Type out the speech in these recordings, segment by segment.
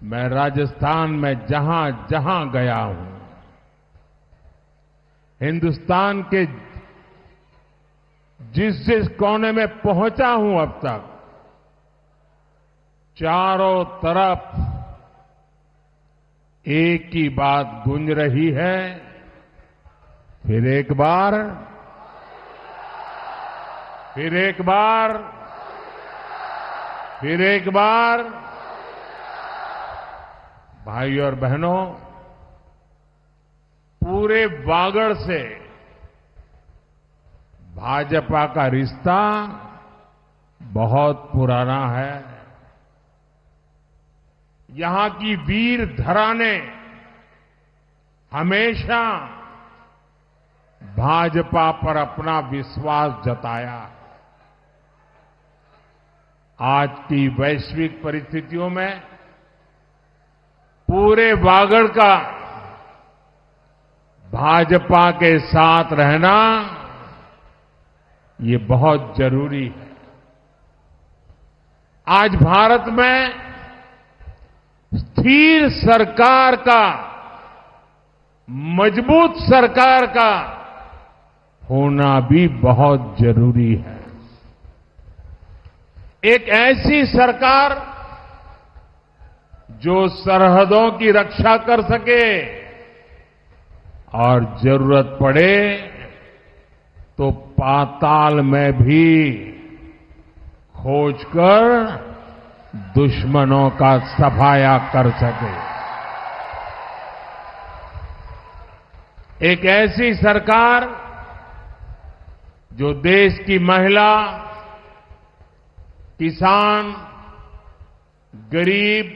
मैं राजस्थान में जहां जहां गया हूं, हिंदुस्तान के जिस जिस कोने में पहुंचा हूं अब तक, चारों तरफ एक ही बात गूंज रही है। फिर एक बार, फिर एक बार, फिर एक बार। भाइयों और बहनों, पूरे वागड़ से भाजपा का रिश्ता बहुत पुराना है। यहां की वीर धरा ने हमेशा भाजपा पर अपना विश्वास जताया। आज की वैश्विक परिस्थितियों में पूरे वागड़ का भाजपा के साथ रहना ये बहुत जरूरी है। आज भारत में स्थिर सरकार का, मजबूत सरकार का होना भी बहुत जरूरी है। एक ऐसी सरकार जो सरहदों की रक्षा कर सके और जरूरत पड़े तो पाताल में भी खोजकर दुश्मनों का सफाया कर सके। एक ऐसी सरकार जो देश की महिला, किसान, गरीब,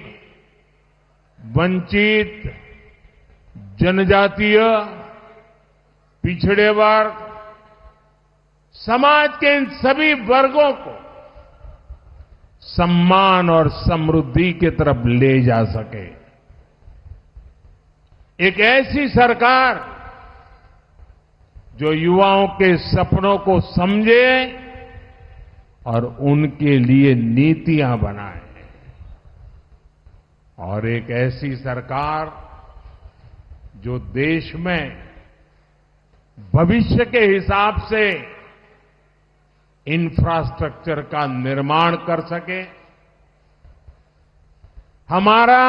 वंचित, जनजातीय, पिछड़े वर्ग, समाज के इन सभी वर्गों को सम्मान और समृद्धि की तरफ ले जा सके। एक ऐसी सरकार जो युवाओं के सपनों को समझे और उनके लिए नीतियां बनाए। और एक ऐसी सरकार जो देश में भविष्य के हिसाब से इंफ्रास्ट्रक्चर का निर्माण कर सके। हमारा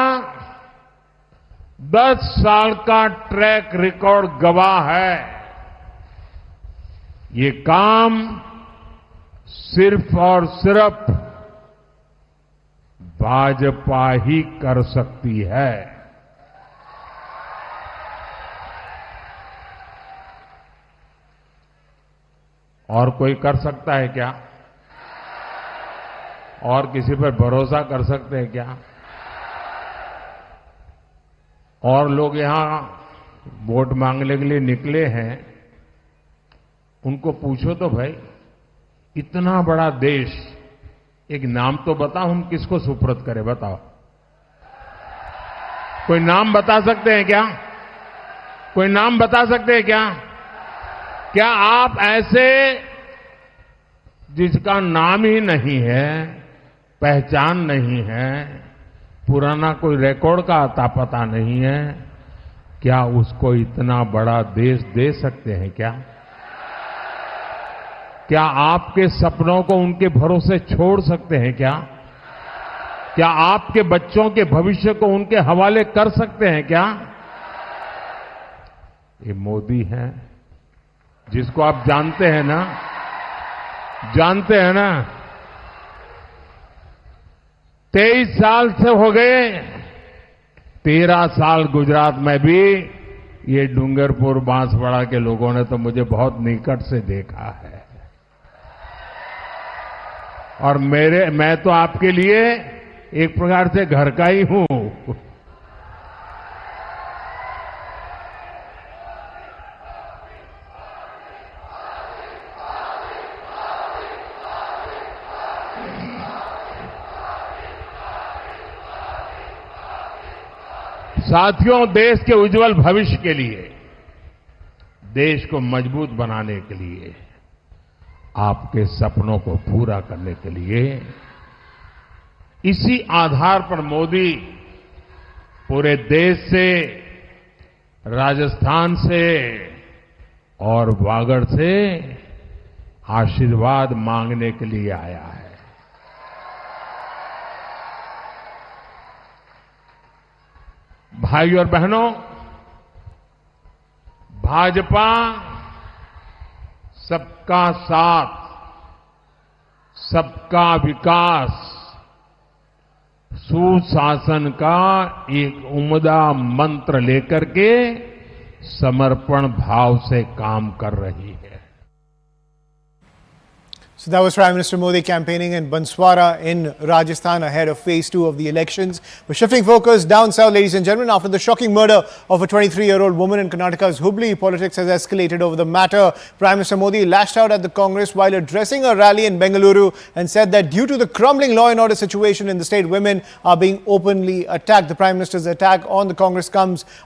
10 साल का ट्रैक रिकॉर्ड गवाह है। ये काम सिर्फ और सिर्फ भाजपा ही कर सकती है। और कोई कर सकता है क्या? और किसी पर भरोसा कर सकते हैं क्या? और लोग यहां वोट मांगने के लिए निकले हैं, उनको पूछो तो भाई, इतना बड़ा देश, एक नाम तो बताओ, हम किसको सुपुर्द करें, बताओ। कोई नाम बता सकते हैं क्या? कोई नाम बता सकते हैं क्या? क्या आप ऐसे जिसका नाम ही नहीं है, पहचान नहीं है, पुराना कोई रिकॉर्ड का आता पता नहीं है, क्या उसको इतना बड़ा देश दे सकते हैं क्या? क्या आपके सपनों को उनके भरोसे छोड़ सकते हैं क्या? क्या आपके बच्चों के भविष्य को उनके हवाले कर सकते हैं क्या? ये मोदी है, जिसको आप जानते हैं ना, जानते हैं ना। 23 साल से हो गए, 13 साल गुजरात में भी ये डूंगरपुर, बांसवाड़ा के लोगों ने तो मुझे बहुत निकट से देखा है। और मैं तो आपके लिए एक प्रकार से घर का ही हूं। साथियों, देश के उज्जवल भविष्य के लिए, देश को मजबूत बनाने के लिए, आपके सपनों को पूरा करने के लिए, इसी आधार पर मोदी पूरे देश से, राजस्थान से और वागड़ से आशीर्वाद मांगने के लिए आया है। भाइयों और बहनों, भाजपा सबका साथ, सबका विकास, सुशासन का एक उम्दा मंत्र लेकर के समर्पण भाव से काम कर रही है। So that was Prime Minister Modi campaigning in Banswara in Rajasthan ahead of phase 2 of the elections. We're shifting focus down south, ladies and gentlemen. After the shocking murder of a 23-year-old woman in Karnataka's Hubli, politics has escalated over the matter. Prime Minister Modi lashed out at the Congress while addressing a rally in Bengaluru and said that due to the crumbling law and order situation in the state, women are being openly attacked. The Prime Minister's attack on the Congress comes